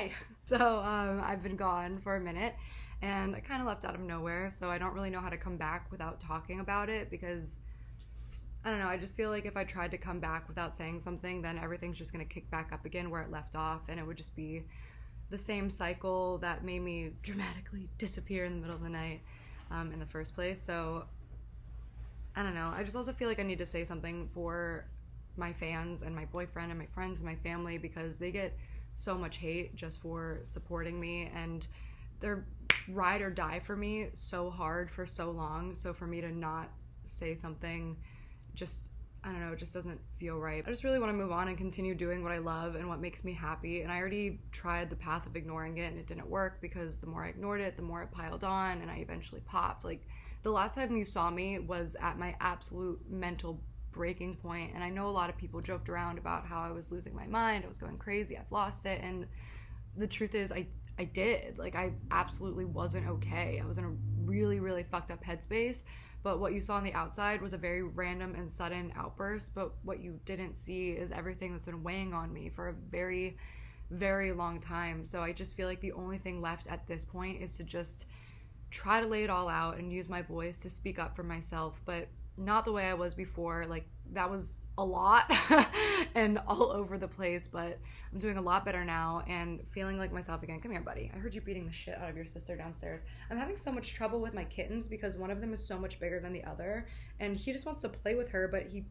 Hi. So I've been gone for a minute and I kind of left out of nowhere, so I don't really know how to come back without talking about it because I don't know, I just feel like if I tried to come back without saying something, then everything's just going to kick back up again where it left off, and it would just be the same cycle that made me dramatically disappear in the middle of the night in the first place. So I don't know. I just also feel like I need to say something for my fans and my boyfriend and my friends and my family because they get so much hate just for supporting me, and they're ride or die for me so hard for so long. So for me to not say something, just I don't know, it just doesn't feel right. I just really want to move on and continue doing what I love and what makes me happy. And I already tried the path of ignoring it and it didn't work because the more I ignored it, the more it piled on and I eventually popped. Like the last time you saw me was at my absolute mental breaking point, and I know a lot of people joked around about how I was losing my mind, I was going crazy, I've lost it, and the truth is I did. Like I absolutely wasn't okay. I was in a really fucked up headspace. But what you saw on the outside was a very random and sudden outburst. But what you didn't see is everything that's been weighing on me for a very long time. So I just feel like the only thing left at this point is to just try to lay it all out and use my voice to speak up for myself, but not the way I was before. Like that was a lot and all over the place, but I'm doing a lot better now and feeling like myself again. Come here, buddy. I heard you beating the shit out of your sister downstairs. I'm having so much trouble with my kittens because one of them is so much bigger than the other, and he just wants to play with her, but he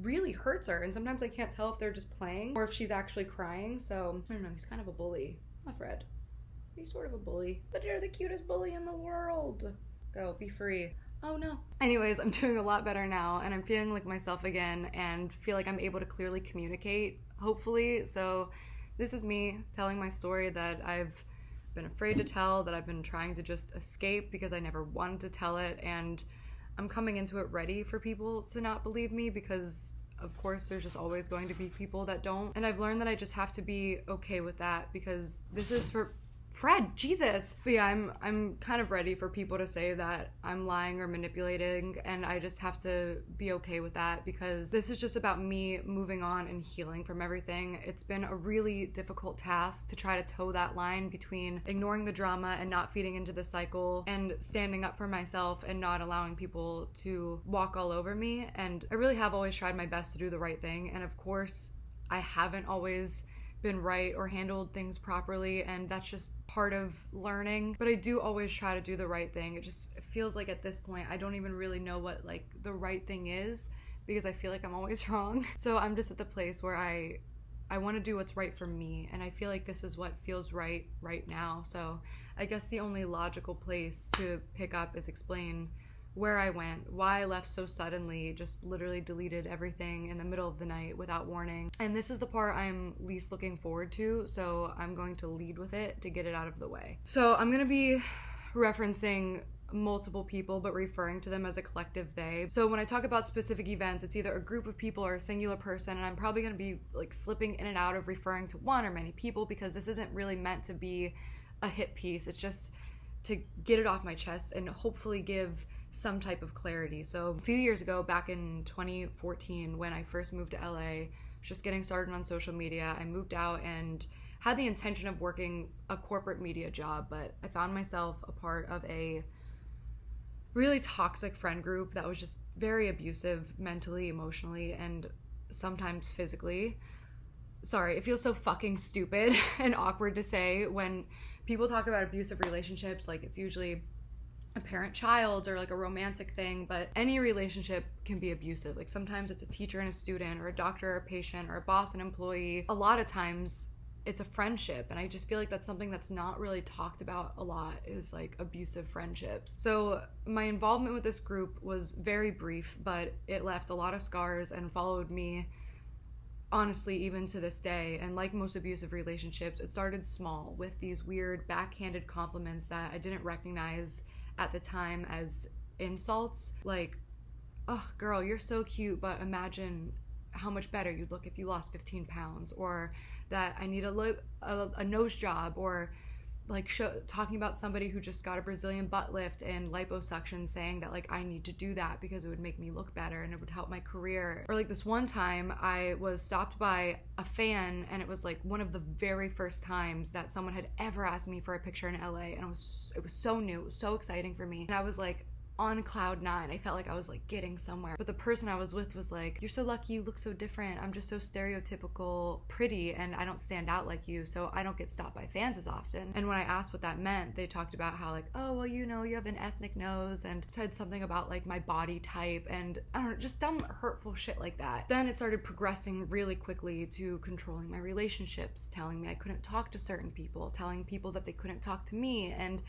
really hurts her, and sometimes I can't tell if they're just playing or if she's actually crying. So I don't know, he's kind of a bully. Huh, Fred? He's sort of a bully, but you're the cutest bully in the world. Go, be free. Oh no. Anyways, I'm doing a lot better now and I'm feeling like myself again and feel like I'm able to clearly communicate, hopefully. So this is me telling my story that I've been afraid to tell, that I've been trying to just escape because I never wanted to tell it, and I'm coming into it ready for people to not believe me because of course there's just always going to be people that don't, and I've learned that I just have to be okay with that because this is for Fred, Jesus. But yeah, I'm kind of ready for people to say that I'm lying or manipulating, and I just have to be okay with that because this is just about me moving on and healing from everything. It's been a really difficult task to try to toe that line between ignoring the drama and not feeding into the cycle and standing up for myself and not allowing people to walk all over me. And I really have always tried my best to do the right thing, and of course I haven't always been right or handled things properly, and that's just part of learning, but I do always try to do the right thing. It just feels like at this point I don't even really know what like the right thing is because I feel like I'm always wrong. So I'm just at the place where I want to do what's right for me, and I feel like this is what feels right now. So I guess the only logical place to pick up is explain where I went, why I left so suddenly, just literally deleted everything in the middle of the night without warning. And this is the part I'm least looking forward to, so I'm going to lead with it to get it out of the way. So I'm gonna be referencing multiple people but referring to them as a collective they. So when I talk about specific events, it's either a group of people or a singular person, and I'm probably gonna be like slipping in and out of referring to one or many people because this isn't really meant to be a hit piece. It's just to get it off my chest and hopefully give some type of clarity. So a few years ago, back in 2014, when I first moved to LA, just getting started on social media, I moved out and had the intention of working a corporate media job, but I found myself a part of a really toxic friend group that was just very abusive mentally, emotionally, and sometimes physically. Sorry, it feels so fucking stupid and awkward to say when people talk about abusive relationships, like it's usually a parent-child or like a romantic thing, but any relationship can be abusive. Like sometimes it's a teacher and a student, or a doctor or a patient, or a boss and employee. A lot of times it's a friendship, and I just feel like that's something that's not really talked about a lot, is like abusive friendships. So my involvement with this group was very brief, but it left a lot of scars and followed me honestly even to this day. And like most abusive relationships, it started small with these weird backhanded compliments that I didn't recognize at the time as insults, like, oh girl, you're so cute, but imagine how much better you'd look if you lost 15 pounds, or that I need a nose job, or like talking about somebody who just got a Brazilian butt lift and liposuction, saying that like I need to do that because it would make me look better and it would help my career. Or like this one time I was stopped by a fan, and it was like one of the very first times that someone had ever asked me for a picture in LA, and it was so new, it was so exciting for me, and I was like on cloud nine. I felt like I was like getting somewhere. But the person I was with was like, "You're so lucky, you look so different. I'm just so stereotypical pretty and I don't stand out like you, so I don't get stopped by fans as often." And when I asked what that meant, they talked about how like, "Oh, well, you know, you have an ethnic nose," and said something about like my body type, and I don't know, just dumb hurtful shit like that. Then it started progressing really quickly to controlling my relationships, telling me I couldn't talk to certain people, telling people that they couldn't talk to me, and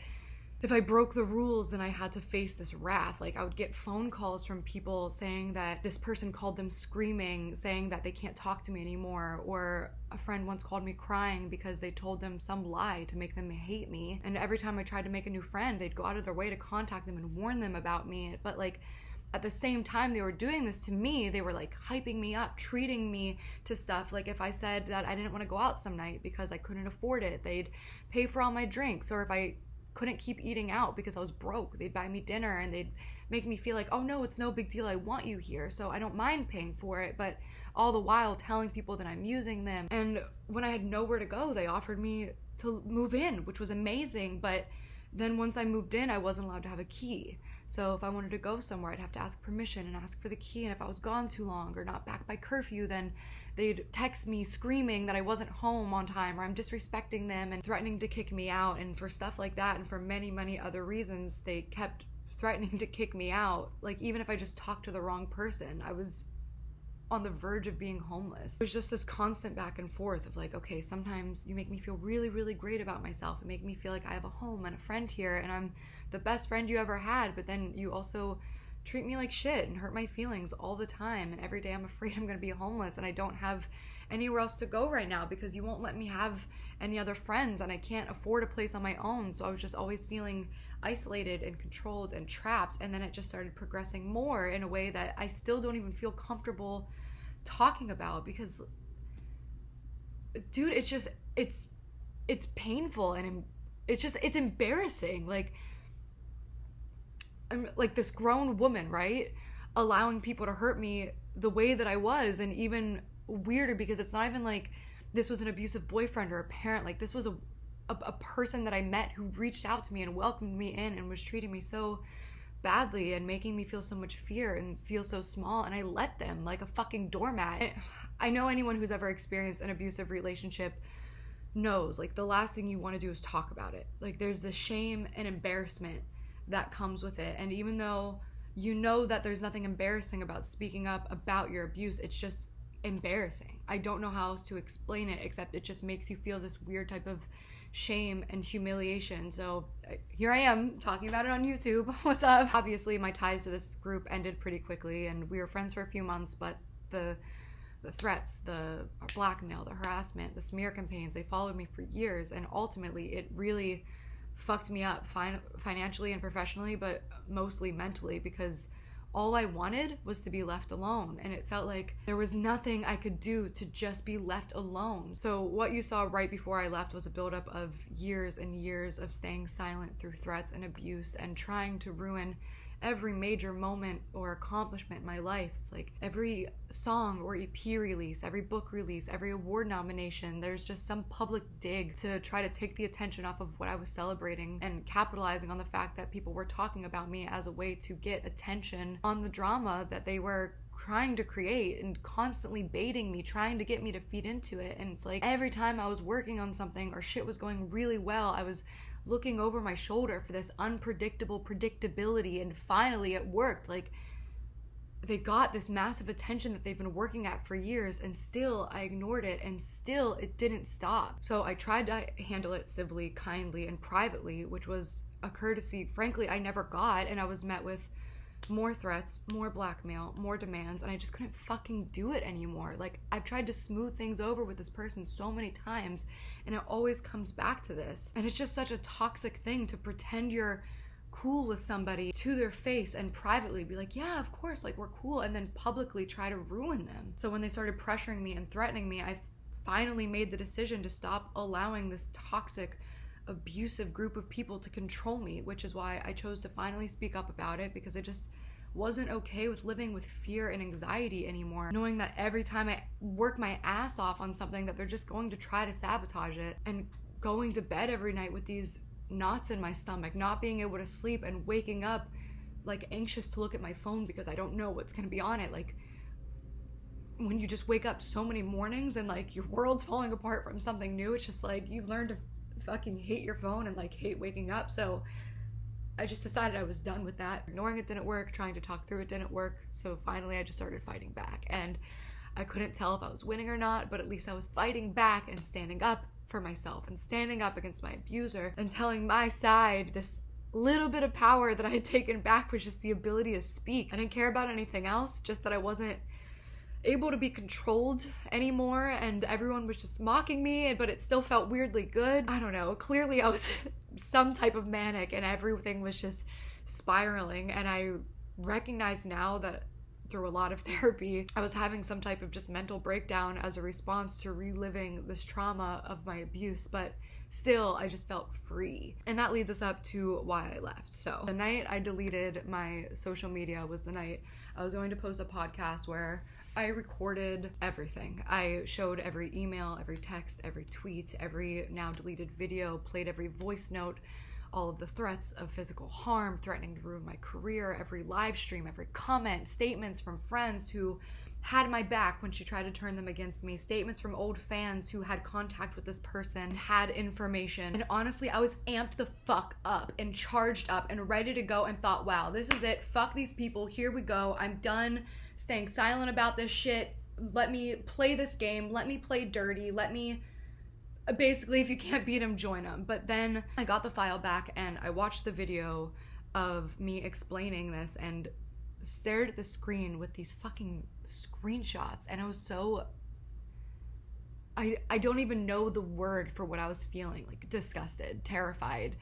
if I broke the rules, then I had to face this wrath. Like I would get phone calls from people saying that this person called them screaming, saying that they can't talk to me anymore. Or a friend once called me crying because they told them some lie to make them hate me. And every time I tried to make a new friend, they'd go out of their way to contact them and warn them about me. But like at the same time they were doing this to me, they were like hyping me up, treating me to stuff. Like if I said that I didn't want to go out some night because I couldn't afford it, they'd pay for all my drinks. Or if I couldn't keep eating out because I was broke, they'd buy me dinner and they'd make me feel like, "Oh no, it's no big deal, I want you here, so I don't mind paying for it," but all the while telling people that I'm using them. And when I had nowhere to go, they offered me to move in, which was amazing, but then once I moved in, I wasn't allowed to have a key. So if I wanted to go somewhere, I'd have to ask permission and ask for the key, and if I was gone too long or not back by curfew, then they'd text me screaming that I wasn't home on time or I'm disrespecting them and threatening to kick me out. And for stuff like that and for many, many other reasons, they kept threatening to kick me out. Like even if I just talked to the wrong person, I was on the verge of being homeless. There's just this constant back and forth of like, okay, sometimes you make me feel really, really great about myself and make me feel like I have a home and a friend here and I'm the best friend you ever had, but then you also treat me like shit and hurt my feelings all the time, and every day I'm afraid I'm gonna be homeless and I don't have anywhere else to go right now because you won't let me have any other friends and I can't afford a place on my own. So I was just always feeling isolated and controlled and trapped, and then it just started progressing more in a way that I still don't even feel comfortable talking about because dude, it's painful and it's embarrassing. Like I'm like this grown woman, right? Allowing people to hurt me the way that I was, and even weirder because it's not even like this was an abusive boyfriend or a parent. Like this was a person that I met who reached out to me and welcomed me in and was treating me so badly and making me feel so much fear and feel so small, and I let them like a fucking doormat. And I know anyone who's ever experienced an abusive relationship knows like the last thing you want to do is talk about it. Like there's the shame and embarrassment that comes with it, and even though you know that there's nothing embarrassing about speaking up about your abuse, it's just embarrassing. I don't know how else to explain it except it just makes you feel this weird type of shame and humiliation. So here I am talking about it on YouTube. What's up? Obviously my ties to this group ended pretty quickly and we were friends for a few months, but the threats, the blackmail, the harassment, the smear campaigns, they followed me for years, and ultimately it really fucked me up financially and professionally, but mostly mentally, because all I wanted was to be left alone, and it felt like there was nothing I could do to just be left alone. So what you saw right before I left was a buildup of years and years of staying silent through threats and abuse and trying to ruin every major moment or accomplishment in my life. It's like every song or EP release, every book release, every award nomination, there's just some public dig to try to take the attention off of what I was celebrating and capitalizing on the fact that people were talking about me as a way to get attention on the drama that they were trying to create and constantly baiting me, trying to get me to feed into it. And it's like every time I was working on something or shit was going really well, I was looking over my shoulder for this unpredictable predictability, and finally it worked. Like they got this massive attention that they've been working at for years, and still I ignored it, and still it didn't stop. So I tried to handle it civilly, kindly, and privately, which was a courtesy frankly I never got, and I was met with more threats, more blackmail, more demands, and I just couldn't fucking do it anymore. Like I've tried to smooth things over with this person so many times, and it always comes back to this. And it's just such a toxic thing to pretend you're cool with somebody to their face and privately be like, yeah, of course, like we're cool, and then publicly try to ruin them. So when they started pressuring me and threatening me, I finally made the decision to stop allowing this toxic abusive group of people to control me, which is why I chose to finally speak up about it, because I just wasn't okay with living with fear and anxiety anymore, knowing that every time I work my ass off on something that they're just going to try to sabotage it, and going to bed every night with these knots in my stomach, not being able to sleep, and waking up like anxious to look at my phone because I don't know what's going to be on it. Like, when you just wake up so many mornings and like your world's falling apart from something new, it's just like you learn to fucking hate your phone and like hate waking up. So I just decided I was done with that. Ignoring it didn't work, trying to talk through it didn't work, so finally I just started fighting back. And I couldn't tell if I was winning or not, but at least I was fighting back and standing up for myself and standing up against my abuser and telling my side. This little bit of power that I had taken back was just the ability to speak. I didn't care about anything else, just that I wasn't able to be controlled anymore, and everyone was just mocking me, but it still felt weirdly good. I don't know, clearly I was some type of manic and everything was just spiraling, and I recognize now that through a lot of therapy I was having some type of just mental breakdown as a response to reliving this trauma of my abuse, but still I just felt free. And that leads us up to why I left. So the night I deleted my social media was the night I was going to post a podcast where I recorded everything. I showed every email, every text, every tweet, every now deleted video, played every voice note, all of the threats of physical harm, threatening to ruin my career, every live stream, every comment, statements from friends who had my back when she tried to turn them against me, statements from old fans who had contact with this person, had information. And honestly, I was amped the fuck up and charged up and ready to go and thought, wow, this is it. Fuck these people. Here we go. I'm done staying silent about this shit. Let me play this game. Let me play dirty. Let me, basically, if you can't beat them, join them. But then I got the file back and I watched the video of me explaining this and stared at the screen with these fucking screenshots, and I was so, I don't even know the word for what I was feeling, like disgusted, terrified,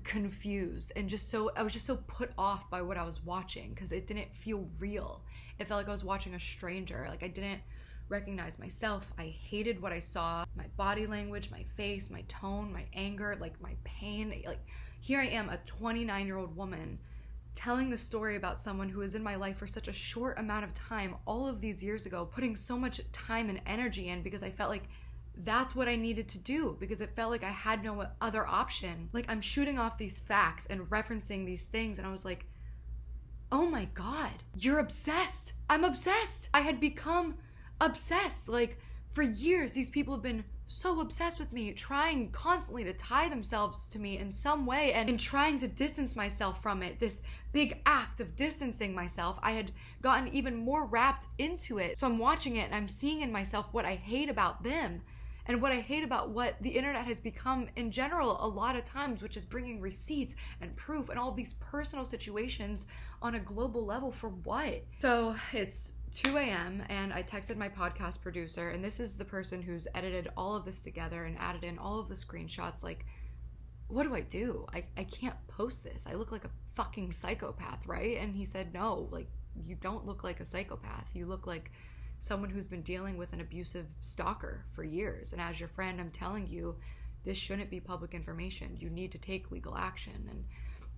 confused, and just so, I was just so put off by what I was watching because it didn't feel real. It felt like I was watching a stranger. Like, I didn't recognize myself. I hated what I saw. My body language, my face, my tone, my anger, like my pain. Like, here I am, a 29-year-old woman telling the story about someone who was in my life for such a short amount of time all of these years ago, putting so much time and energy in because I felt like that's what I needed to do, because it felt like I had no other option. Like, I'm shooting off these facts and referencing these things, and I was like, oh my God, you're obsessed. I'm obsessed. I had become obsessed. Like, for years, these people have been so obsessed with me, trying constantly to tie themselves to me in some way, and in trying to distance myself from it, this big act of distancing myself, I had gotten even more wrapped into it. So I'm watching it and I'm seeing in myself what I hate about them and what I hate about what the internet has become in general a lot of times, which is bringing receipts and proof and all these personal situations on a global level for what? So it's 2 a.m. and I texted my podcast producer, and this is the person who's edited all of this together and added in all of the screenshots. Like, what do I do? I can't post this. I look like a fucking psychopath, right? And he said, no, like, you don't look like a psychopath. You look like someone who's been dealing with an abusive stalker for years. And as your friend, I'm telling you, this shouldn't be public information. You need to take legal action. And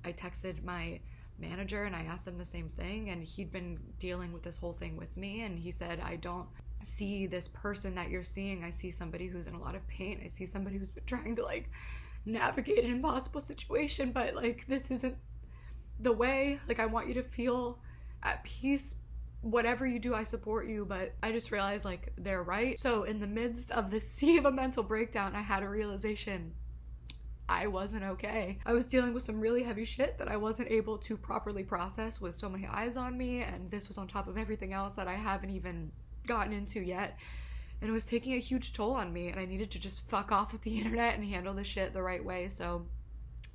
I texted my manager and I asked him the same thing, and he'd been dealing with this whole thing with me, and he said, I don't see this person that you're seeing. I see somebody who's in a lot of pain. I see somebody who's been trying to like navigate an impossible situation, but like, this isn't the way. Like, I want you to feel at peace. Whatever you do, I support you. But I just realized, like, they're right. So in the midst of the sea of a mental breakdown, I had a realization. I wasn't okay. I was dealing with some really heavy shit that I wasn't able to properly process with so many eyes on me, and this was on top of everything else that I haven't even gotten into yet. And it was taking a huge toll on me, and I needed to just fuck off with the internet and handle this shit the right way. So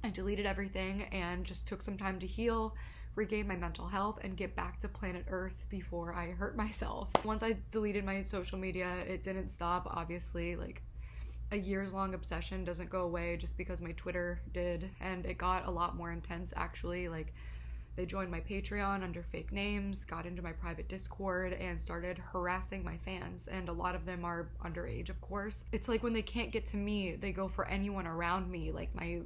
I deleted everything and just took some time to heal, regain my mental health, and get back to planet Earth before I hurt myself. Once I deleted my social media, it didn't stop, obviously. Like, a years-long obsession doesn't go away just because my Twitter did, and it got a lot more intense, actually. Like, They joined my Patreon under fake names, got into my private Discord, and started harassing my fans. And a lot of them are underage, of course. It's like when they can't get to me, they go for anyone around me, like my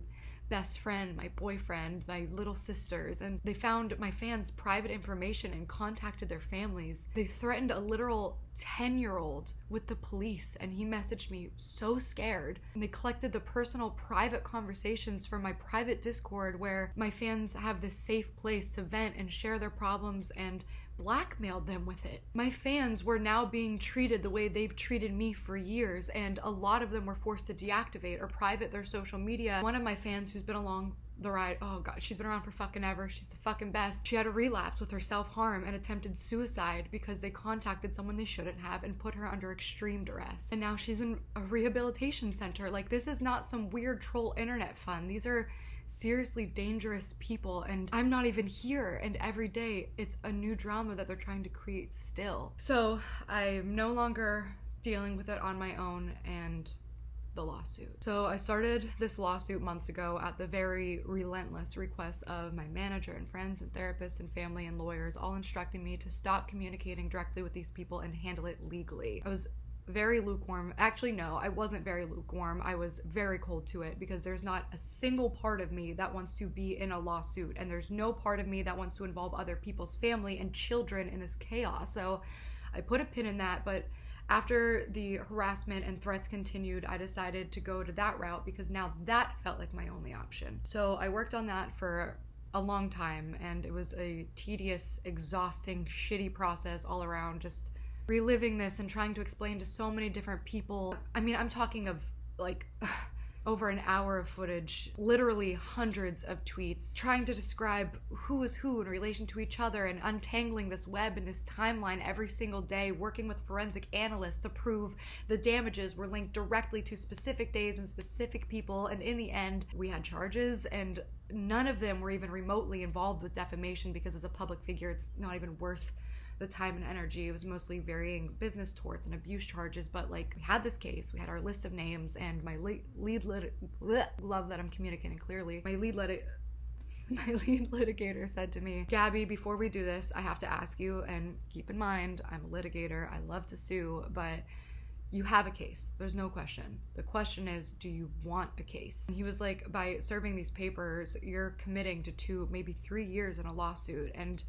best friend, my boyfriend, my little sisters, and they found my fans' private information and contacted their families. They threatened a literal 10-year-old with the police, and he messaged me so scared. And they collected the personal private conversations from my private Discord where my fans have this safe place to vent and share their problems, and blackmailed them with it. My fans were now being treated the way they've treated me for years, and a lot of them were forced to deactivate or private their social media. One of my fans who's been along the ride, oh god, she's been around for fucking ever, she's the fucking best. She had a relapse with her self-harm and attempted suicide because they contacted someone they shouldn't have and put her under extreme duress. And now she's in a rehabilitation center. Like, this is not some weird troll internet fun. These are seriously dangerous people, and I'm not even here, and every day it's a new drama that they're trying to create still. So I'm no longer dealing with it on my own, and the lawsuit. So I started this lawsuit months ago at the very relentless request of my manager and friends and therapists and family and lawyers, all instructing me to stop communicating directly with these people and handle it legally. I was very lukewarm. Actually, no, I wasn't very lukewarm. I was very cold to it because there's not a single part of me that wants to be in a lawsuit, and there's no part of me that wants to involve other people's family and children in this chaos. So I put a pin in that, but after the harassment and threats continued, I decided to go to that route because now that felt like my only option. So I worked on that for a long time, and it was a tedious, exhausting, shitty process all around, just reliving this and trying to explain to so many different people. I mean, I'm talking of like over an hour of footage, literally hundreds of tweets, trying to describe who is who in relation to each other and untangling this web and this timeline every single day, working with forensic analysts to prove the damages were linked directly to specific days and specific people. And in the end, we had charges, and none of them were even remotely involved with defamation because as a public figure, it's not even worth the time and energy. It was mostly varying business torts and abuse charges, but like, we had this case, we had our list of names, and my love that I'm communicating clearly. My lead litigator said to me, Gabby, before we do this, I have to ask you, and keep in mind, I'm a litigator, I love to sue, but you have a case. There's no question. The question is, do you want a case? And he was like, by serving these papers, you're committing to 2, maybe 3 years in a lawsuit. And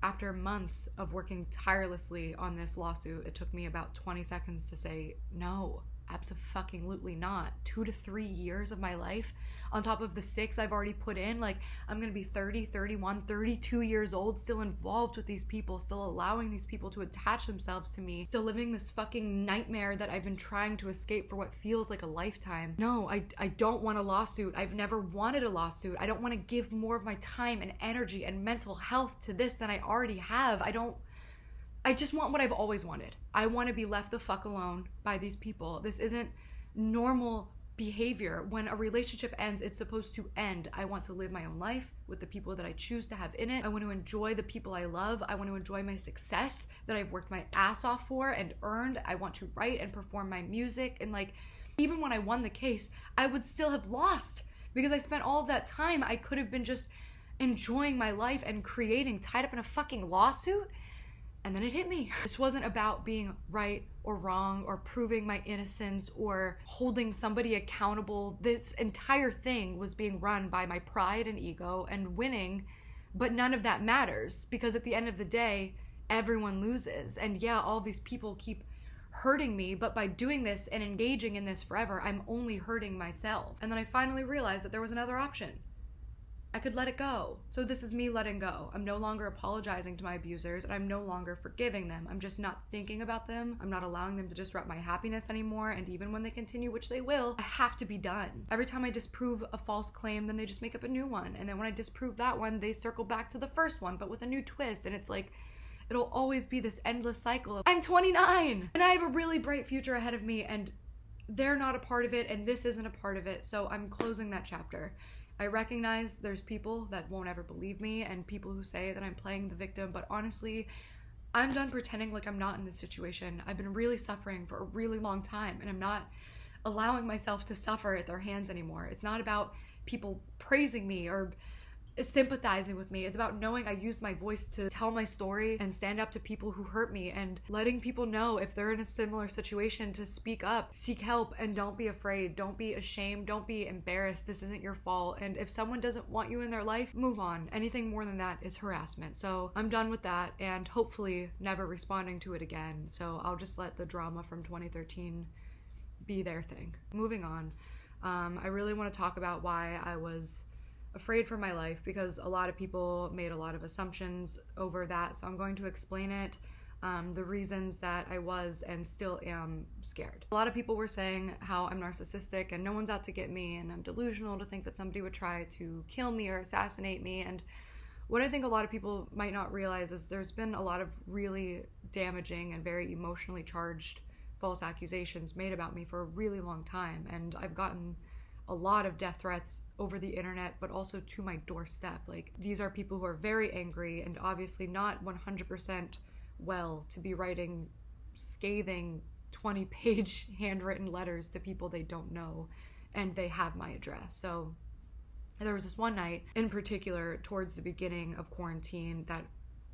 after months of working tirelessly on this lawsuit, it took me about 20 seconds to say, no, abso-fucking-lutely not. 2 to 3 years of my life on top of the 6 I've already put in. Like, I'm gonna be 30, 31, 32 years old, still involved with these people, still allowing these people to attach themselves to me, still living this fucking nightmare that I've been trying to escape for what feels like a lifetime. No, I don't want a lawsuit. I've never wanted a lawsuit. I don't want to give more of my time and energy and mental health to this than I already have. I just want what I've always wanted. I want to be left the fuck alone by these people. This isn't normal behavior. When a relationship ends, it's supposed to end. I want to live my own life with the people that I choose to have in it. I want to enjoy the people I love. I want to enjoy my success that I've worked my ass off for and earned. I want to write and perform my music. And like, even when I won the case, I would still have lost because I spent all of that time I could have been just enjoying my life and creating, tied up in a fucking lawsuit. And then it hit me. This wasn't about being right or wrong or proving my innocence or holding somebody accountable. This entire thing was being run by my pride and ego and winning, but none of that matters because at the end of the day, everyone loses. And yeah, all these people keep hurting me, but by doing this and engaging in this forever, I'm only hurting myself. And then I finally realized that there was another option. I could let it go. So this is me letting go. I'm no longer apologizing to my abusers, and I'm no longer forgiving them. I'm just not thinking about them. I'm not allowing them to disrupt my happiness anymore, and even when they continue, which they will, I have to be done. Every time I disprove a false claim, then they just make up a new one. And then when I disprove that one, they circle back to the first one, but with a new twist. And it's like, it'll always be this endless cycle of, I'm 29, and I have a really bright future ahead of me, and they're not a part of it, and this isn't a part of it. So I'm closing that chapter. I recognize there's people that won't ever believe me and people who say that I'm playing the victim, but honestly, I'm done pretending like I'm not in this situation. I've been really suffering for a really long time, and I'm not allowing myself to suffer at their hands anymore. It's not about people praising me or sympathizing with me. It's about knowing I used my voice to tell my story and stand up to people who hurt me, and letting people know if they're in a similar situation to speak up, seek help, and don't be afraid. Don't be ashamed. Don't be embarrassed. This isn't your fault. And if someone doesn't want you in their life, move on. Anything more than that is harassment. So I'm done with that, and hopefully never responding to it again. So I'll just let the drama from 2013 be their thing. Moving on. I really want to talk about why I was afraid for my life, because a lot of people made a lot of assumptions over that. So I'm going to explain it, the reasons that I was and still am scared. A lot of people were saying how I'm narcissistic and no one's out to get me, and I'm delusional to think that somebody would try to kill me or assassinate me. And what I think a lot of people might not realize is there's been a lot of really damaging and very emotionally charged false accusations made about me for a really long time, and I've gotten a lot of death threats over the internet, but also to my doorstep. Like, these are people who are very angry and obviously not 100% well to be writing scathing 20-page handwritten letters to people they don't know, and they have my address. So there was this one night in particular towards the beginning of quarantine that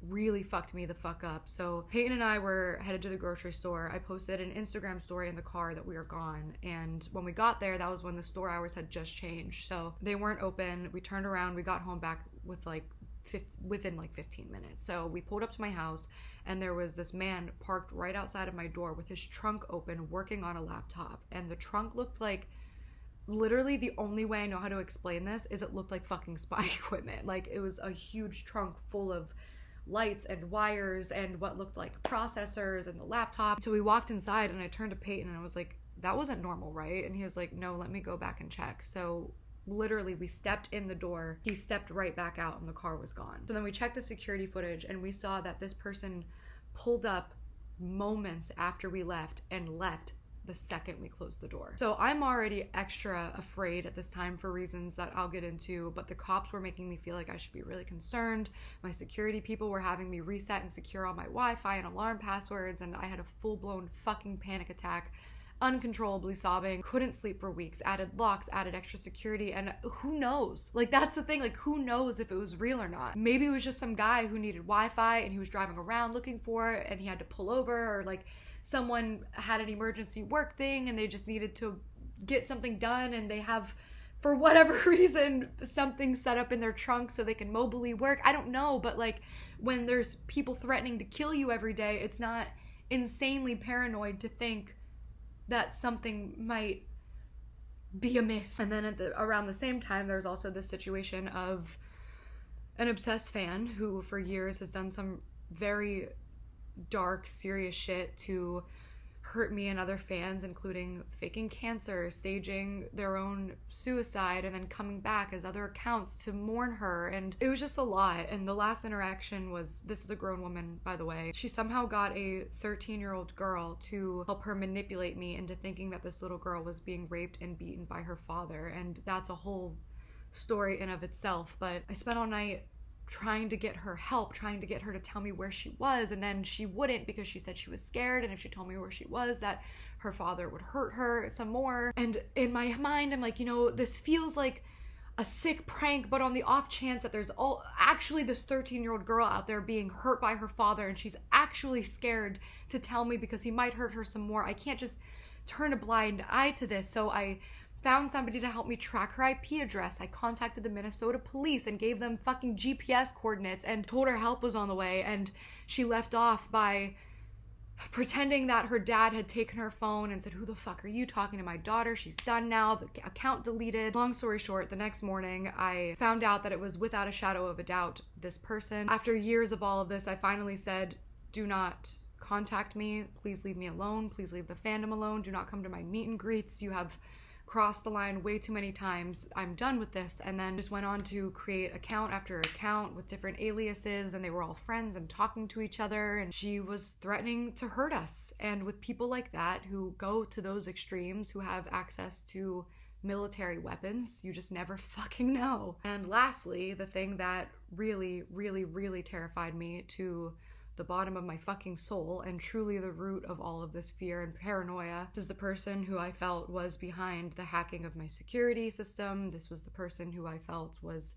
really fucked me the fuck up. So Peyton and I were headed to the grocery store. I posted an Instagram story in the car that we were gone, and when we got there, that was when the store hours had just changed, so they weren't open. We turned around, we got home back with within 15 minutes. So we pulled up to my house, and there was this man parked right outside of my door with his trunk open, working on a laptop, and the trunk looked like, literally the only way I know how to explain this is it looked like fucking spy equipment. Like, it was a huge trunk full of lights and wires and what looked like processors and the laptop. So we walked inside, and I turned to Peyton and I was like, that wasn't normal, right? And he was like, no, let me go back and check. So literally we stepped in the door, he stepped right back out, and the car was gone. So then we checked the security footage, and we saw that this person pulled up moments after we left and left the second we closed the door. So I'm already extra afraid at this time for reasons that I'll get into, but the cops were making me feel like I should be really concerned. My security people were having me reset and secure all my Wi-Fi and alarm passwords, and I had a full-blown fucking panic attack, uncontrollably sobbing, couldn't sleep for weeks, added locks, added extra security, and who knows? Like, that's the thing, like, who knows if it was real or not? Maybe it was just some guy who needed Wi-Fi and he was driving around looking for it and he had to pull over, or like someone had an emergency work thing and they just needed to get something done, and they have, for whatever reason, something set up in their trunk so they can mobily work. I don't know, but like, when there's people threatening to kill you every day, it's not insanely paranoid to think that something might be amiss. And then around the same time, there's also this situation of an obsessed fan who for years has done some very dark, serious shit to hurt me and other fans, including faking cancer, staging their own suicide, and then coming back as other accounts to mourn her. And it was just a lot. And the last interaction was, this is a grown woman, by the way, she somehow got a 13-year-old girl to help her manipulate me into thinking that this little girl was being raped and beaten by her father. And that's a whole story in of itself. But I spent all night trying to get her help, trying to get her to tell me where she was, and then she wouldn't, because she said she was scared, and if she told me where she was, that her father would hurt her some more. And in my mind, I'm like, you know, this feels like a sick prank, but on the off chance that there's actually this 13-year-old girl out there being hurt by her father, and she's actually scared to tell me because he might hurt her some more, I can't just turn a blind eye to this. So I found somebody to help me track her IP address. I contacted the Minnesota police and gave them fucking GPS coordinates and told her help was on the way, and she left off by pretending that her dad had taken her phone and said, who the fuck are you talking to my daughter? She's done now. The account deleted. Long story short, the next morning I found out that it was without a shadow of a doubt this person. After years of all of this, I finally said, do not contact me. Please leave me alone. Please leave the fandom alone. Do not come to my meet and greets. You have crossed the line way too many times. I'm done with this. And then just went on to create account after account with different aliases, and they were all friends and talking to each other, and she was threatening to hurt us. And with people like that who go to those extremes, who have access to military weapons, you just never fucking know. And lastly, the thing that really, really, really terrified me to the bottom of my fucking soul, and truly the root of all of this fear and paranoia, this is the person who I felt was behind the hacking of my security system. This was the person who I felt was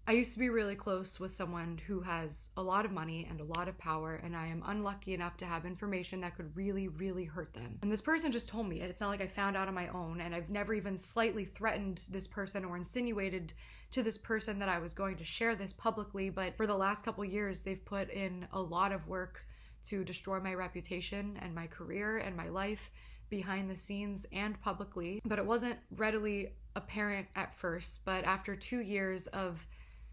I used to be really close with someone who has a lot of money and a lot of power, and I am unlucky enough to have information that could really, really hurt them. And this person just told me, and it's not like I found out on my own, and I've never even slightly threatened this person or insinuated to this person that I was going to share this publicly, but for the last couple years, they've put in a lot of work to destroy my reputation and my career and my life behind the scenes and publicly. But it wasn't readily apparent at first, but after 2 years of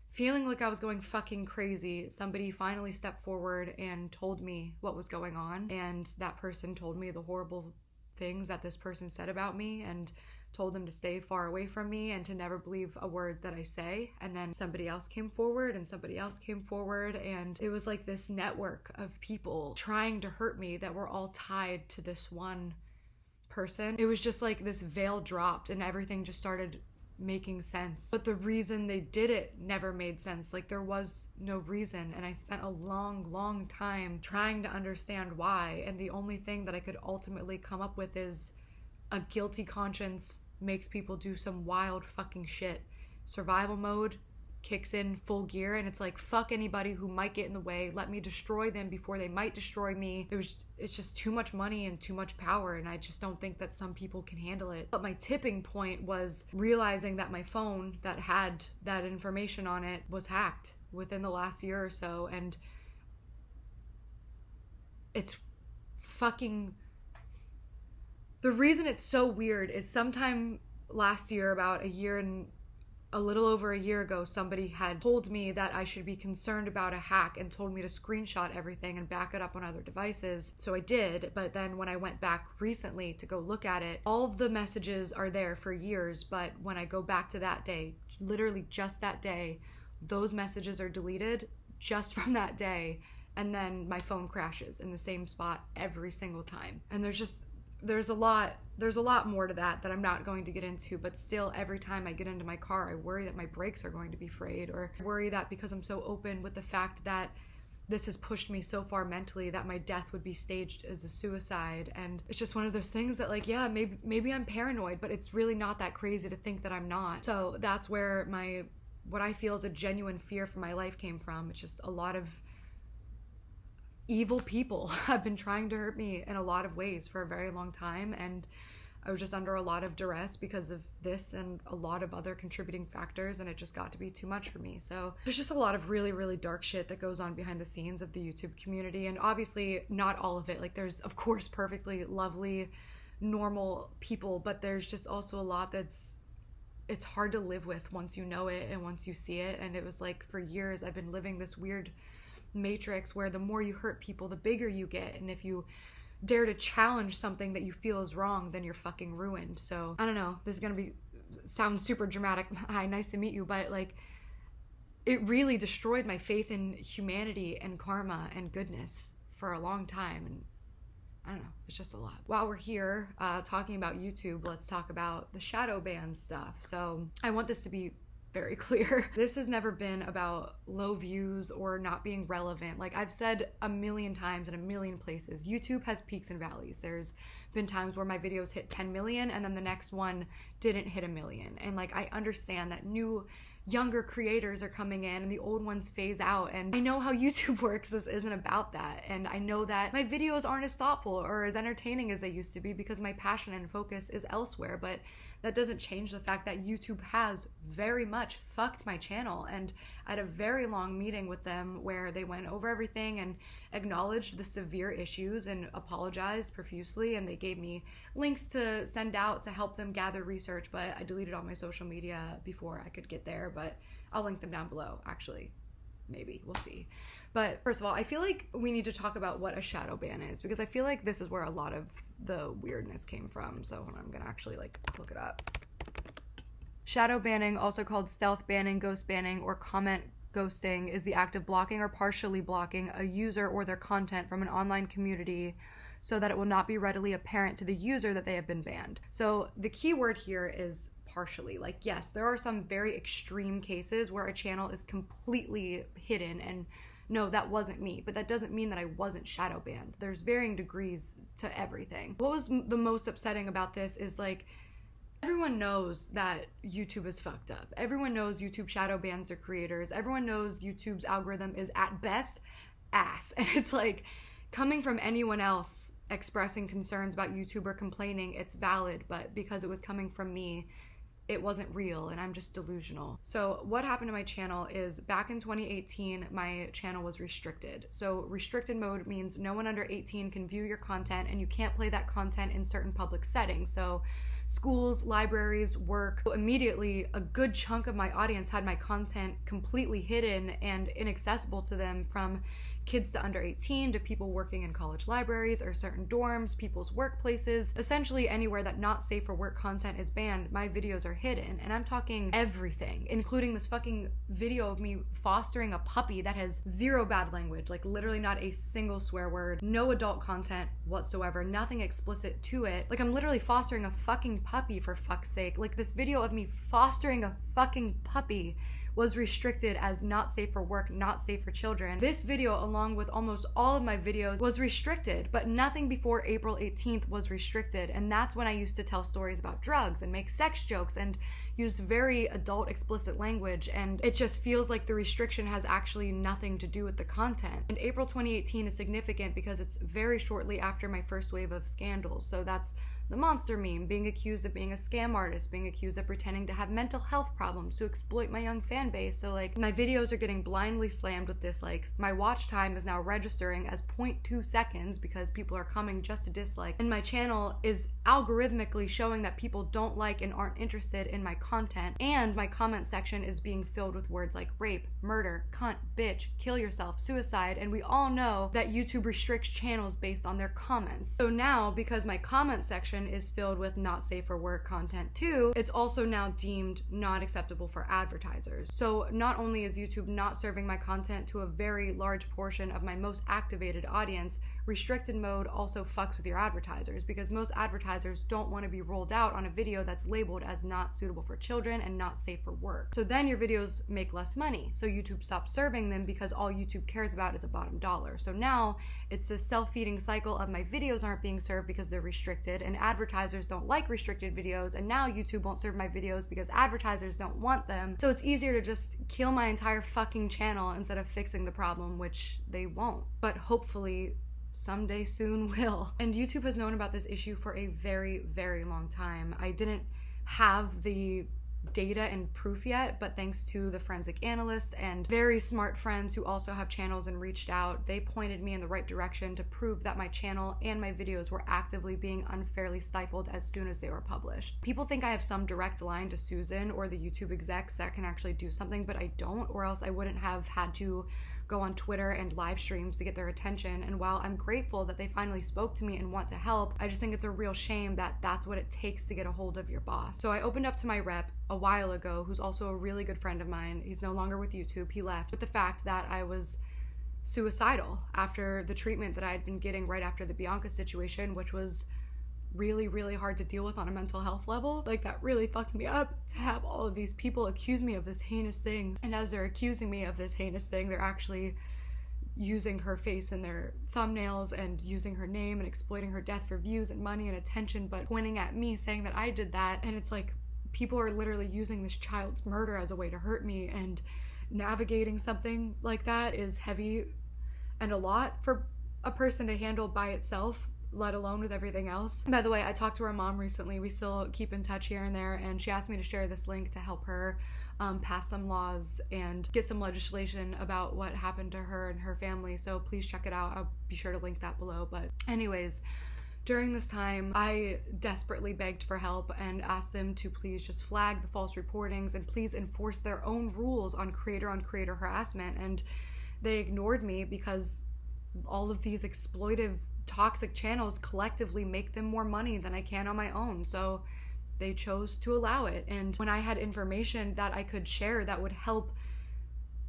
feeling like I was going fucking crazy, somebody finally stepped forward and told me what was going on. And that person told me the horrible things that this person said about me and told them to stay far away from me and to never believe a word that I say. And then somebody else came forward and somebody else came forward. And it was like this network of people trying to hurt me that were all tied to this one person. It was just like this veil dropped and everything just started making sense. But the reason they did it never made sense. Like, there was no reason, and I spent a long time trying to understand why, and the only thing that I could ultimately come up with is a guilty conscience makes people do some wild fucking shit. Survival mode kicks in full gear, and it's like, fuck anybody who might get in the way, let me destroy them before they might destroy me. It's just too much money and too much power, and I just don't think that some people can handle it. But my tipping point was realizing that my phone that had that information on it was hacked within the last year or so, and it's fucking... The reason it's so weird is sometime last year, about a little over a year ago, somebody had told me that I should be concerned about a hack and told me to screenshot everything and back it up on other devices. So I did, but then when I went back recently to go look at it, all of the messages are there for years, but when I go back to that day, literally just that day, those messages are deleted just from that day, and then my phone crashes in the same spot every single time. And there's a lot more to that I'm not going to get into, but still, every time I get into my car, I worry that my brakes are going to be frayed, or worry that because I'm so open with the fact that this has pushed me so far mentally that my death would be staged as a suicide. And it's just one of those things that, like, yeah, maybe I'm paranoid, but it's really not that crazy to think that I'm not. So that's where what I feel is a genuine fear for my life came from. It's just a lot of evil people have been trying to hurt me in a lot of ways for a very long time, and I was just under a lot of duress because of this and a lot of other contributing factors, and it just got to be too much for me. So there's just a lot of really, really dark shit that goes on behind the scenes of the YouTube community, and obviously not all of it. Like, there's of course perfectly lovely, normal people, but there's just also a lot it's hard to live with once you know it and once you see it. And it was like, for years I've been living this weird matrix where the more you hurt people, the bigger you get, and if you dare to challenge something that you feel is wrong, then you're fucking ruined. So I don't know, this is gonna sound super dramatic. Hi, nice to meet you, but like, it really destroyed my faith in humanity and karma and goodness for a long time, and I don't know, it's just a lot. While we're here talking about YouTube, let's talk about the shadowban stuff. So I want this to be very clear. This has never been about low views or not being relevant. Like I've said a million times in a million places, YouTube has peaks and valleys. There's been times where my videos hit 10 million and then the next one didn't hit a million. And like, I understand that younger creators are coming in and the old ones phase out, and I know how YouTube works. This isn't about that, and I know that my videos aren't as thoughtful or as entertaining as they used to be because my passion and focus is elsewhere, but that doesn't change the fact that YouTube has very much fucked my channel. And I had a very long meeting with them where they went over everything and acknowledged the severe issues and apologized profusely, and they gave me links to send out to help them gather research, but I deleted all my social media before I could get there, but I'll link them down below, actually. Maybe, we'll see. But first of all, I feel like we need to talk about what a shadow ban is, because I feel like this is where a lot of the weirdness came from. So I'm gonna actually like look it up. Shadow banning, also called stealth banning, ghost banning, or comment ghosting, is the act of blocking or partially blocking a user or their content from an online community so that it will not be readily apparent to the user that they have been banned. So the key word here is partially. Like, yes, there are some very extreme cases where a channel is completely hidden and no, that wasn't me, but that doesn't mean that I wasn't shadow banned. There's varying degrees to everything. What was the most upsetting about this is like, Everyone knows that YouTube is fucked up. Everyone knows YouTube shadow bans their creators. Everyone knows YouTube's algorithm is at best ass. And it's like, coming from anyone else expressing concerns about YouTube or complaining, it's valid, but because it was coming from me, it wasn't real, and I'm just delusional. So what happened to my channel is, back in 2018, my channel was restricted. So restricted mode means no one under 18 can view your content, and you can't play that content in certain public settings. So schools, libraries, work. Immediately, a good chunk of my audience had my content completely hidden and inaccessible to them, from kids to under 18 to people working in college libraries or certain dorms, people's workplaces. Essentially anywhere that not safe for work content is banned, my videos are hidden. And I'm talking everything, including this fucking video of me fostering a puppy that has zero bad language, like literally not a single swear word, no adult content whatsoever, nothing explicit to it. Like, I'm literally fostering a fucking puppy, for fuck's sake. Like, this video of me fostering a fucking puppy was restricted as not safe for work, not safe for children. This video, along with almost all of my videos, was restricted, but nothing before April 18th was restricted. And that's when I used to tell stories about drugs and make sex jokes and used very adult explicit language, and it just feels like the restriction has actually nothing to do with the content. And April 2018 is significant because it's very shortly after my first wave of scandals. So that's the monster meme, being accused of being a scam artist, being accused of pretending to have mental health problems to exploit my young fan base. So like, my videos are getting blindly slammed with dislikes. My watch time is now registering as 0.2 seconds because people are coming just to dislike. And my channel is algorithmically showing that people don't like and aren't interested in my content. And my comment section is being filled with words like rape, murder, cunt, bitch, kill yourself, suicide. And we all know that YouTube restricts channels based on their comments. So now, because my comment section is filled with not safe for work content too, it's also now deemed not acceptable for advertisers. So not only is YouTube not serving my content to a very large portion of my most activated audience, restricted mode also fucks with your advertisers, because most advertisers don't want to be rolled out on a video that's labeled as not suitable for children and not safe for work. So then your videos make less money. So YouTube stops serving them because all YouTube cares about is a bottom dollar. So now it's this self-feeding cycle of my videos aren't being served because they're restricted, and advertisers don't like restricted videos, and now YouTube won't serve my videos because advertisers don't want them. So it's easier to just kill my entire fucking channel instead of fixing the problem, which they won't. But hopefully someday soon will. And YouTube has known about this issue for a very, very long time. I didn't have the data and proof yet, but thanks to the forensic analyst and very smart friends who also have channels and reached out, they pointed me in the right direction to prove that my channel and my videos were actively being unfairly stifled as soon as they were published. People think I have some direct line to Susan or the YouTube execs that can actually do something, but I don't, or else I wouldn't have had to go on Twitter and live streams to get their attention. And while I'm grateful that they finally spoke to me and want to help, I just think it's a real shame that that's what it takes to get a hold of your boss. So I opened up to my rep a while ago, who's also a really good friend of mine. He's no longer with YouTube. He left with the fact that I was suicidal after the treatment that I had been getting right after the Bianca situation, which was really, really hard to deal with on a mental health level. Like, that really fucked me up to have all of these people accuse me of this heinous thing. And as they're accusing me of this heinous thing, they're actually using her face in their thumbnails and using her name and exploiting her death for views and money and attention, but pointing at me saying that I did that. And it's like, people are literally using this child's murder as a way to hurt me, and navigating something like that is heavy and a lot for a person to handle by itself, let alone with everything else. By the way, I talked to her mom recently. We still keep in touch here and there, and she asked me to share this link to help her pass some laws and get some legislation about what happened to her and her family. So please check it out. I'll be sure to link that below. But anyways, during this time, I desperately begged for help and asked them to please just flag the false reportings and please enforce their own rules on creator harassment. And they ignored me because all of these exploitive, toxic channels collectively make them more money than I can on my own. So they chose to allow it. And when I had information that I could share that would help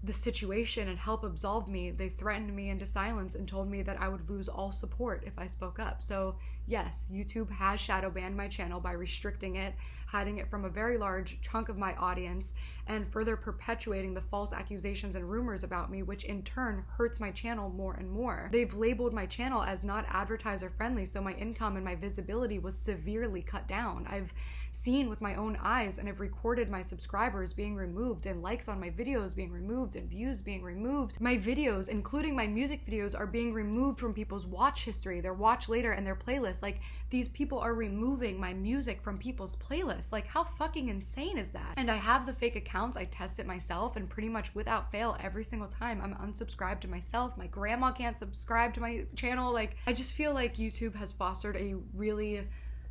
the situation and help absolve me, they threatened me into silence and told me that I would lose all support if I spoke up. So yes, YouTube has shadow banned my channel by restricting it, hiding it from a very large chunk of my audience, and further perpetuating the false accusations and rumors about me, which in turn hurts my channel more and more. They've labeled my channel as not advertiser friendly, so my income and my visibility was severely cut down. I've seen with my own eyes and have recorded my subscribers being removed and likes on my videos being removed and views being removed. My videos, including my music videos, are being removed from people's watch history, their watch later, and their playlists. Like, these people are removing my music from people's playlists. Like, how fucking insane is that? And I have the fake accounts. I test it myself, and pretty much without fail, every single time I'm unsubscribed to myself. My grandma can't subscribe to my channel. Like, I just feel like YouTube has fostered a really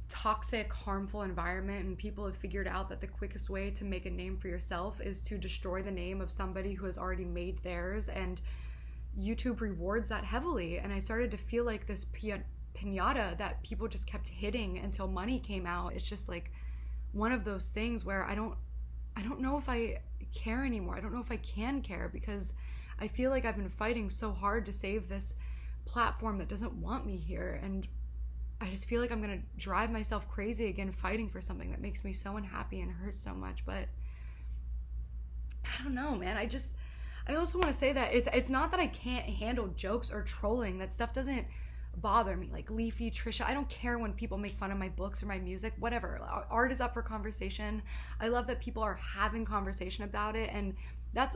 toxic, harmful environment, and people have figured out that the quickest way to make a name for yourself is to destroy the name of somebody who has already made theirs, and YouTube rewards that heavily. And I started to feel like this piñata that people just kept hitting until money came out. It's just like one of those things where I don't know if I care anymore. I don't know if I can care, because I feel like I've been fighting so hard to save this platform that doesn't want me here, and I just feel like I'm gonna drive myself crazy again fighting for something that makes me so unhappy and hurts so much. But I don't know, man. I also want to say that it's not that I can't handle jokes or trolling. That stuff doesn't bother me. Like Leafy, Trisha, I don't care when people make fun of my books or my music, whatever. Art is up for conversation. I love that people are having conversation about it, and that's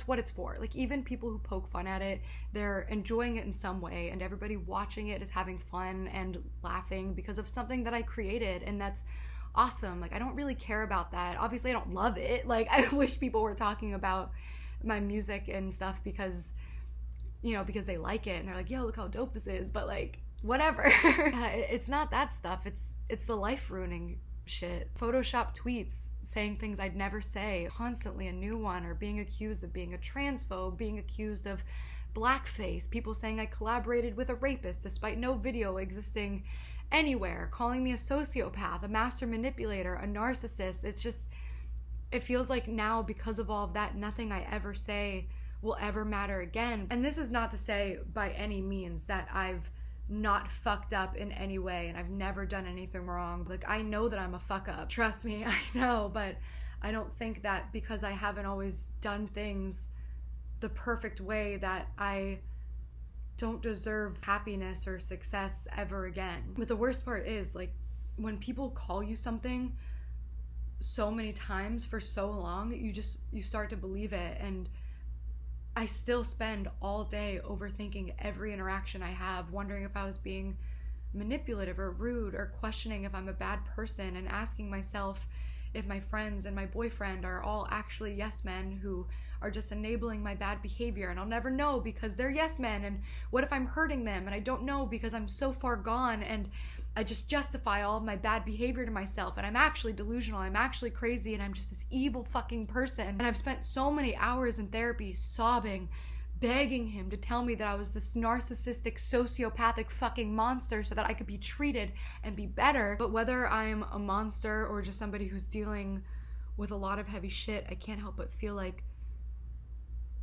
what it's for. Like, even people who poke fun at it, they're enjoying it in some way, and everybody watching it is having fun and laughing because of something that I created, and that's awesome. Like, I don't really care about that. Obviously, I don't love it. Like, I wish people were talking about my music and stuff because they like it and they're like, yo, look how dope this is, but like, whatever. It's not that stuff. It's the life ruining shit. Photoshop tweets saying things I'd never say, constantly a new one, or being accused of being a transphobe, being accused of blackface, people saying I collaborated with a rapist despite no video existing anywhere, calling me a sociopath, a master manipulator, a narcissist. It feels like now, because of all of that, nothing I ever say will ever matter again. And this is not to say by any means that I've not fucked up in any way and I've never done anything wrong. Like, I know that I'm a fuck up. Trust me, I know, but I don't think that because I haven't always done things the perfect way that I don't deserve happiness or success ever again. But the worst part is, like, when people call you something so many times for so long, you start to believe it. And I still spend all day overthinking every interaction I have, wondering if I was being manipulative or rude, or questioning if I'm a bad person, and asking myself if my friends and my boyfriend are all actually yes men who are just enabling my bad behavior, and I'll never know because they're yes men. And what if I'm hurting them and I don't know because I'm so far gone, and I just justify all of my bad behavior to myself, and I'm actually delusional, I'm actually crazy, and I'm just this evil fucking person. And I've spent so many hours in therapy sobbing, begging him to tell me that I was this narcissistic, sociopathic fucking monster so that I could be treated and be better. But whether I'm a monster or just somebody who's dealing with a lot of heavy shit, I can't help but feel like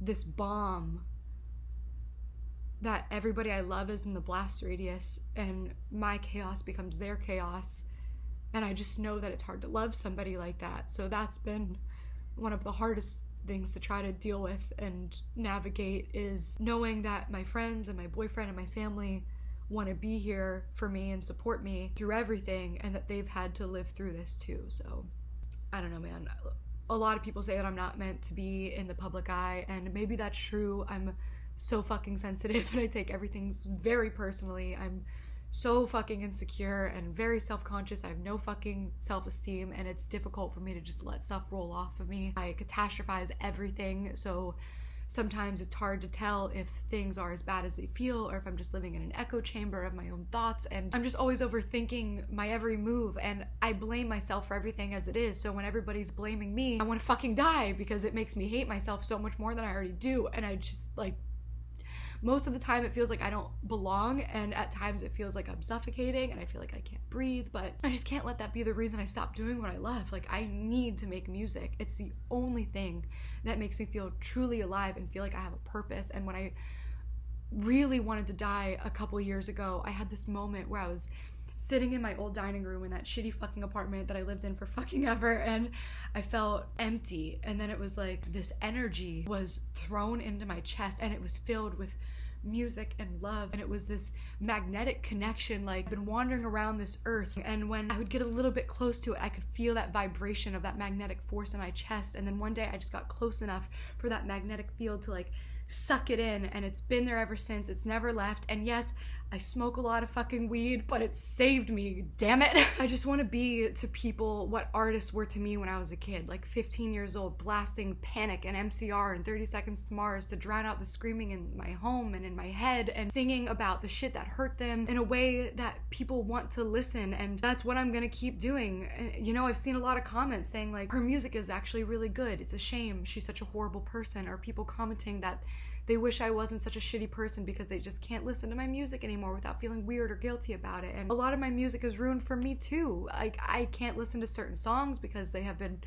this bomb that everybody I love is in the blast radius, and my chaos becomes their chaos. And I just know that it's hard to love somebody like that. So that's been one of the hardest things to try to deal with and navigate, is knowing that my friends and my boyfriend and my family want to be here for me and support me through everything, and that they've had to live through this too. So I don't know, man. A lot of people say that I'm not meant to be in the public eye, and maybe that's true. I'm so fucking sensitive and I take everything very personally. I'm so fucking insecure and very self-conscious. I have no fucking self-esteem, and it's difficult for me to just let stuff roll off of me. I catastrophize everything, so sometimes it's hard to tell if things are as bad as they feel, or if I'm just living in an echo chamber of my own thoughts, and I'm just always overthinking my every move, and I blame myself for everything as it is. So when everybody's blaming me, I want to fucking die, because it makes me hate myself so much more than I already do. And I just, like, most of the time it feels like I don't belong, and at times it feels like I'm suffocating and I feel like I can't breathe. But I just can't let that be the reason I stop doing what I love. Like, I need to make music. It's the only thing that makes me feel truly alive and feel like I have a purpose. And when I really wanted to die a couple years ago, I had this moment where I was sitting in my old dining room in that shitty fucking apartment that I lived in for fucking ever, and I felt empty. And then it was like this energy was thrown into my chest, and it was filled with music and love, and it was this magnetic connection. Like, I've been wandering around this earth, and when I would get a little bit close to it, I could feel that vibration of that magnetic force in my chest. And then one day I just got close enough for that magnetic field to like suck it in, and it's been there ever since. It's never left. And yes, I smoke a lot of fucking weed, but it saved me, damn it. I just want to be to people what artists were to me when I was a kid, like 15 years old, blasting Panic and MCR and 30 Seconds to Mars to drown out the screaming in my home and in my head, and singing about the shit that hurt them in a way that people want to listen. And that's what I'm gonna keep doing. You know, I've seen a lot of comments saying like, her music is actually really good, it's a shame she's such a horrible person, or people commenting that they wish I wasn't such a shitty person because they just can't listen to my music anymore without feeling weird or guilty about it. And a lot of my music is ruined for me too. Like, I can't listen to certain songs because they have been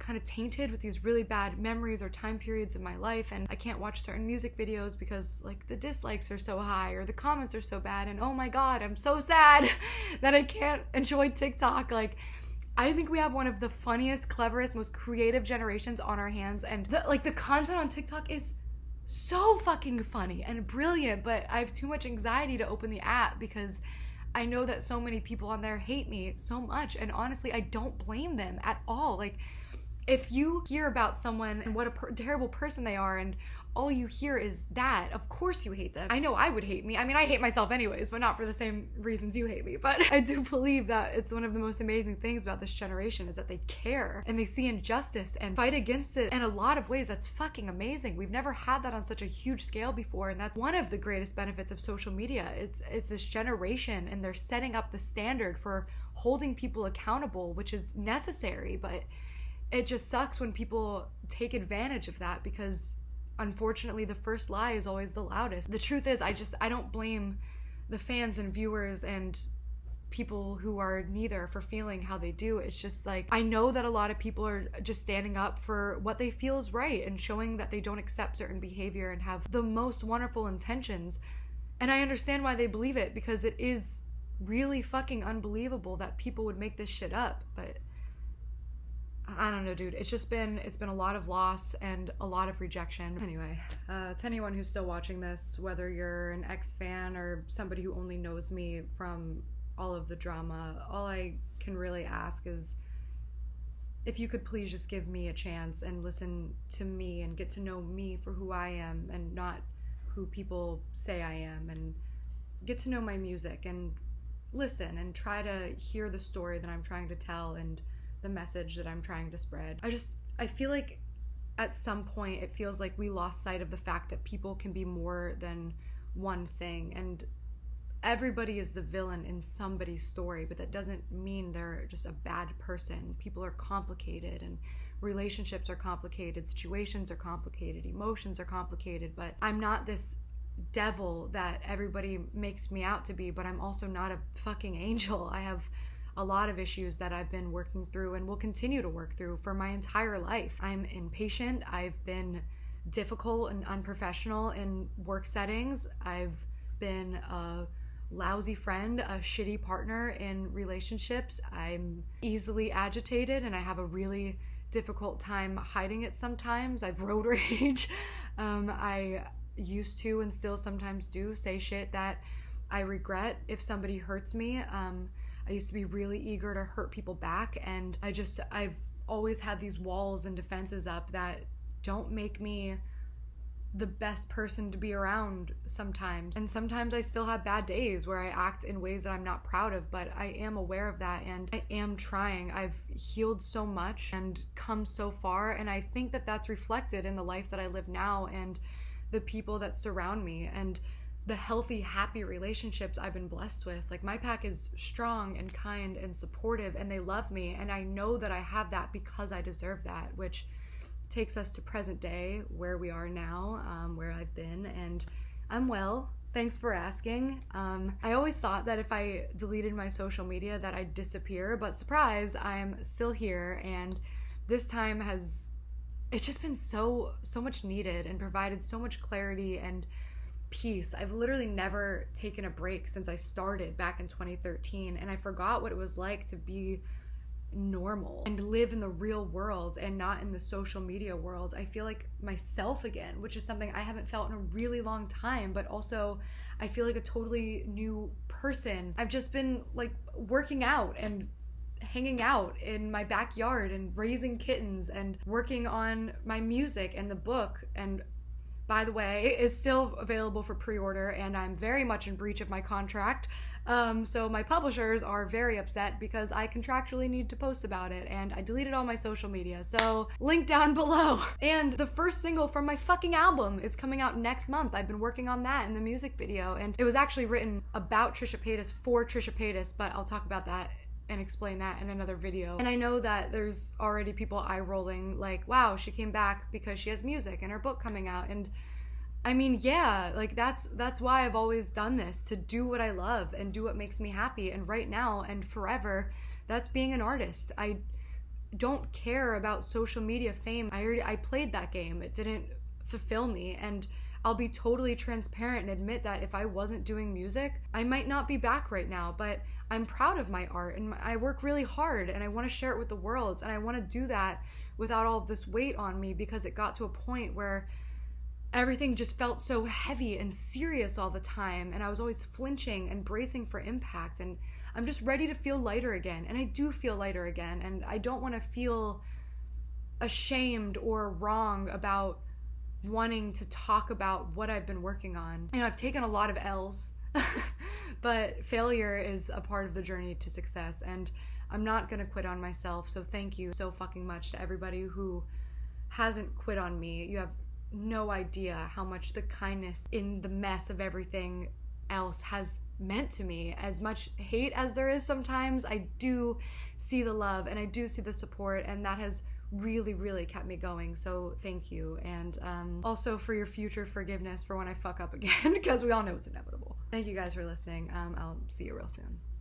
kind of tainted with these really bad memories or time periods in my life, and I can't watch certain music videos because like the dislikes are so high or the comments are so bad, and oh my god, I'm so sad that I can't enjoy TikTok. Like, I think we have one of the funniest, cleverest, most creative generations on our hands, and the content on TikTok is so fucking funny and brilliant, but I have too much anxiety to open the app because I know that so many people on there hate me so much, and honestly, I don't blame them at all. Like, if you hear about someone and what a terrible person they are, and all you hear is that, of course you hate them. I know I would hate me. I mean, I hate myself anyways, but not for the same reasons you hate me. But I do believe that it's one of the most amazing things about this generation is that they care and they see injustice and fight against it in a lot of ways. That's fucking amazing. We've never had that on such a huge scale before, and that's one of the greatest benefits of social media. It's this generation, and they're setting up the standard for holding people accountable, which is necessary, but it just sucks when people take advantage of that because unfortunately the first lie is always the loudest. The truth is, I don't blame the fans and viewers and people who are neither for feeling how they do. It's just like, I know that a lot of people are just standing up for what they feel is right and showing that they don't accept certain behavior and have the most wonderful intentions. And I understand why they believe it, because it is really fucking unbelievable that people would make this shit up. But I don't know, dude. It's been a lot of loss and a lot of rejection. Anyway, to anyone who's still watching this, whether you're an ex-fan or somebody who only knows me from all of the drama, all I can really ask is if you could please just give me a chance and listen to me and get to know me for who I am and not who people say I am, and get to know my music and listen and try to hear the story that I'm trying to tell and the message that I'm trying to spread. I feel like at some point it feels like we lost sight of the fact that people can be more than one thing, and everybody is the villain in somebody's story, but that doesn't mean they're just a bad person. People are complicated, and relationships are complicated, situations are complicated, emotions are complicated, but I'm not this devil that everybody makes me out to be, but I'm also not a fucking angel. I have a lot of issues that I've been working through and will continue to work through for my entire life. I'm impatient. I've been difficult and unprofessional in work settings. I've been a lousy friend, a shitty partner in relationships. I'm easily agitated and I have a really difficult time hiding it sometimes. I've road rage. I used to and still sometimes do say shit that I regret if somebody hurts me. I used to be really eager to hurt people back, and I've always had these walls and defenses up that don't make me the best person to be around sometimes. And sometimes I still have bad days where I act in ways that I'm not proud of, but I am aware of that and I am trying. I've healed so much and come so far, and I think that that's reflected in the life that I live now and the people that surround me and the healthy, happy relationships I've been blessed with. Like, my pack is strong and kind and supportive, and they love me, and I know that I have that because I deserve that, which takes us to present day, where we are now, where I've been, and I'm well. Thanks for asking. I always thought that if I deleted my social media that I'd disappear, but surprise, I'm still here, and this time it's just been so much needed and provided so much clarity and peace. I've literally never taken a break since I started back in 2013, and I forgot what it was like to be normal and live in the real world and not in the social media world. I feel like myself again, which is something I haven't felt in a really long time, but also I feel like a totally new person. I've just been like working out and hanging out in my backyard and raising kittens and working on my music, and the book, and by the way, is still available for pre-order, and I'm very much in breach of my contract. So my publishers are very upset because I contractually need to post about it, and I deleted all my social media. So link down below. And the first single from my fucking album is coming out next month. I've been working on that in the music video, and it was actually written about Trisha Paytas for Trisha Paytas, but I'll talk about that and explain that in another video. And I know that there's already people eye rolling like, wow, she came back because she has music and her book coming out. And I mean, yeah, like that's why I've always done this, to do what I love and do what makes me happy. And right now and forever, that's being an artist. I don't care about social media fame. I played that game. It didn't fulfill me, and I'll be totally transparent and admit that if I wasn't doing music, I might not be back right now, but I'm proud of my art, and I work really hard, and I want to share it with the world, and I want to do that without all this weight on me, because it got to a point where everything just felt so heavy and serious all the time, and I was always flinching and bracing for impact, and I'm just ready to feel lighter again. And I do feel lighter again, and I don't want to feel ashamed or wrong about wanting to talk about what I've been working on. You know, I've taken a lot of L's, but failure is a part of the journey to success, and I'm not gonna quit on myself. So thank you so fucking much to everybody who hasn't quit on me. You have no idea how much the kindness in the mess of everything else has meant to me. As much hate as there is sometimes, I do see the love and I do see the support, and that has really, really kept me going. So thank you. And also for your future forgiveness for when I fuck up again, because we all know it's inevitable. Thank you guys for listening. I'll see you real soon.